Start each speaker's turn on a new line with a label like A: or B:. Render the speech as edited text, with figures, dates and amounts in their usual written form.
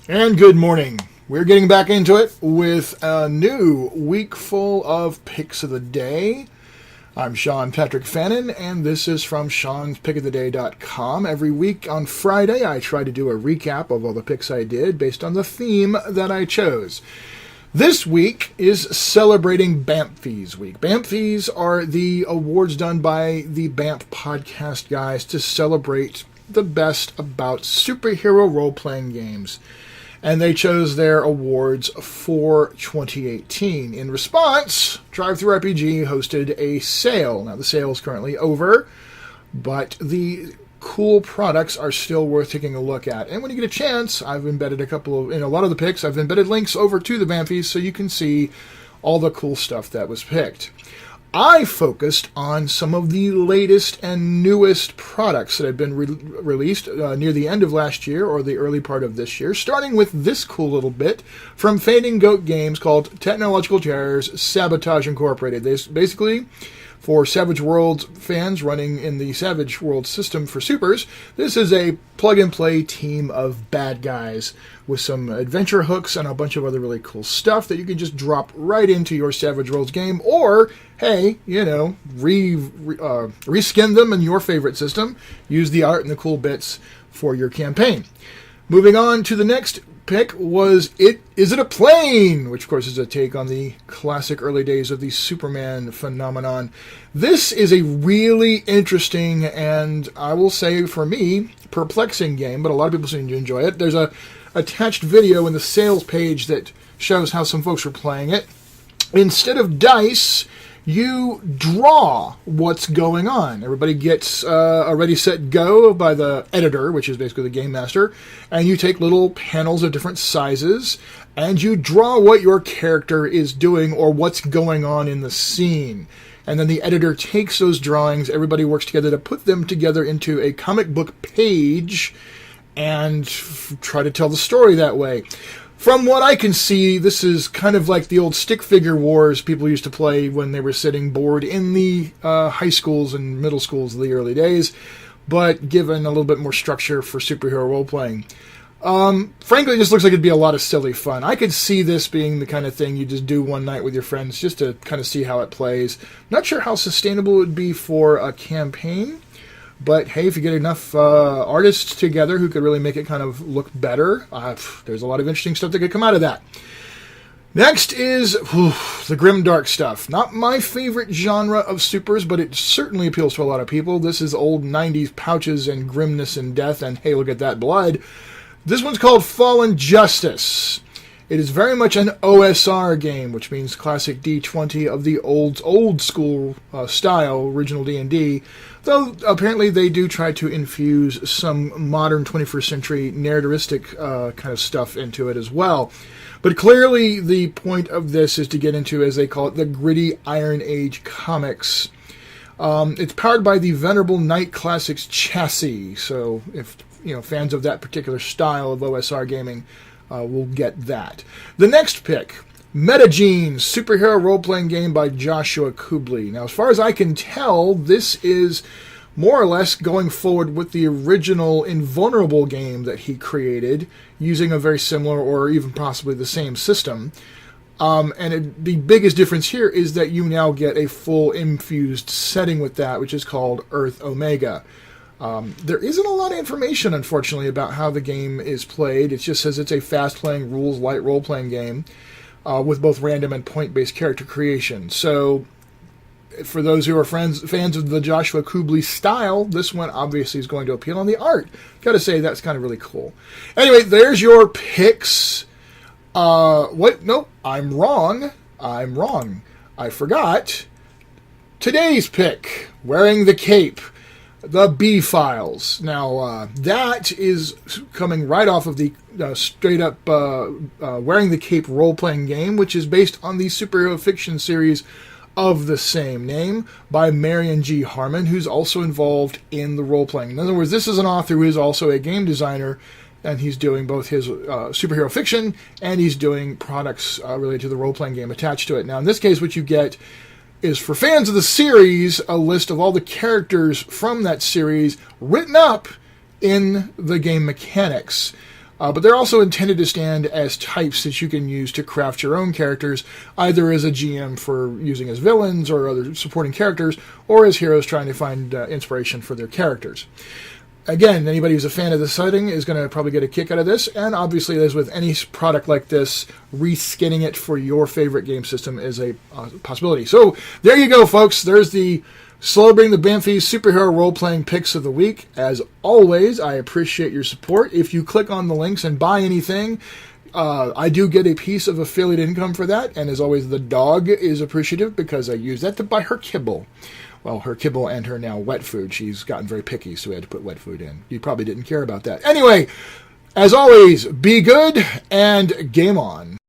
A: And good morning. We're getting back into it with a new week full of picks of the day. I'm Patrick Fannon, and this is from Sean'sPickOfTheDay.com. Every week on Friday, I try to do a recap of all the picks I did based on the theme that I chose. This week is celebrating BAMFsies week. BAMFsies are the awards done by the BAMF podcast guys to celebrate the best about superhero role-playing games. And they chose their awards for 2018. In response, DriveThruRPG hosted a sale. Now, the sale is currently over, but the cool products are still worth taking a look at. And when you get a chance, I've embedded in a lot of the picks, I've embedded links over to the BAMFsies so you can see all the cool stuff that was picked. I focused on some of the latest and newest products that had been released near the end of last year or the early part of this year, starting with this cool little bit from Fading Goat Games called Technological Terrors Sabotage Incorporated. This basically, for Savage Worlds fans running in the Savage Worlds system for supers, this is a plug-and-play team of bad guys with some adventure hooks and a bunch of other really cool stuff that you can just drop right into your Savage Worlds game, or, hey, reskin them in your favorite system. Use the art and the cool bits for your campaign. Moving on to the next pick was Is It a Plane? Which, of course, is a take on the classic early days of the Superman phenomenon. This is a really interesting and, I will say, for me, perplexing game, but a lot of people seem to enjoy it. There's a attached video in the sales page that shows how some folks are playing it. Instead of dice, you draw what's going on. Everybody gets a ready, set, go by the editor, which is basically the game master, and you take little panels of different sizes, and you draw what your character is doing or what's going on in the scene. And then the editor takes those drawings, everybody works together to put them together into a comic book page and try to tell the story that way. From what I can see, this is kind of like the old stick figure wars people used to play when they were sitting bored in the high schools and middle schools of the early days, but given a little bit more structure for superhero role-playing. Frankly, it just looks like it'd be a lot of silly fun. I could see this being the kind of thing you just do one night with your friends just to kind of see how it plays. Not sure how sustainable it would be for a campaign. But hey, if you get enough artists together who could really make it kind of look better, there's a lot of interesting stuff that could come out of that. Next is the grimdark stuff. Not my favorite genre of supers, but it certainly appeals to a lot of people. This is old 90s pouches and grimness and death, and hey, look at that blood. This one's called Fallen Justice. It is very much an OSR game, which means classic D20 of the old school style, original D&D, though apparently they do try to infuse some modern 21st century narrativistic kind of stuff into it as well. But clearly the point of this is to get into, as they call it, the gritty Iron Age comics. It's powered by the venerable Knight Classics chassis, so if fans of that particular style of OSR gaming, we'll get that. The next pick, Metagene, superhero role-playing game by Joshua Kubley. Now, as far as I can tell, this is more or less going forward with the original Invulnerable game that he created, using a very similar or even possibly the same system. The biggest difference here is that you now get a full infused setting with that, which is called Earth Omega. There isn't a lot of information, unfortunately, about how the game is played. It just says it's a fast-playing, rules-light role-playing game with both random and point-based character creation. So, for those who are fans of the Joshua Kubley style, this one obviously is going to appeal on the art. Gotta say, that's kind of really cool. Anyway, there's your picks. No, I'm wrong. I forgot. Today's pick, Wearing the Cape. The B-Files. Now, that is coming right off of the straight-up Wearing the Cape role-playing game, which is based on the superhero fiction series of the same name by Marion G. Harmon, who's also involved in the role-playing. In other words, this is an author who is also a game designer, and he's doing both his superhero fiction and he's doing products related to the role-playing game attached to it. Now, in this case, what you get is, for fans of the series, a list of all the characters from that series written up in the game mechanics. But they're also intended to stand as types that you can use to craft your own characters, either as a GM for using as villains or other supporting characters, or as heroes trying to find inspiration for their characters. Again, anybody who's a fan of the setting is going to probably get a kick out of this, and obviously, as with any product like this, reskinning it for your favorite game system is a possibility. So, there you go, folks. There's the celebrating the BAMFsies superhero role-playing picks of the week. As always, I appreciate your support. If you click on the links and buy anything, I do get a piece of affiliate income for that, and as always, the dog is appreciative because I use that to buy her kibble. Well, her kibble and her now wet food. She's gotten very picky, so we had to put wet food in. You probably didn't care about that. Anyway, as always, be good and game on.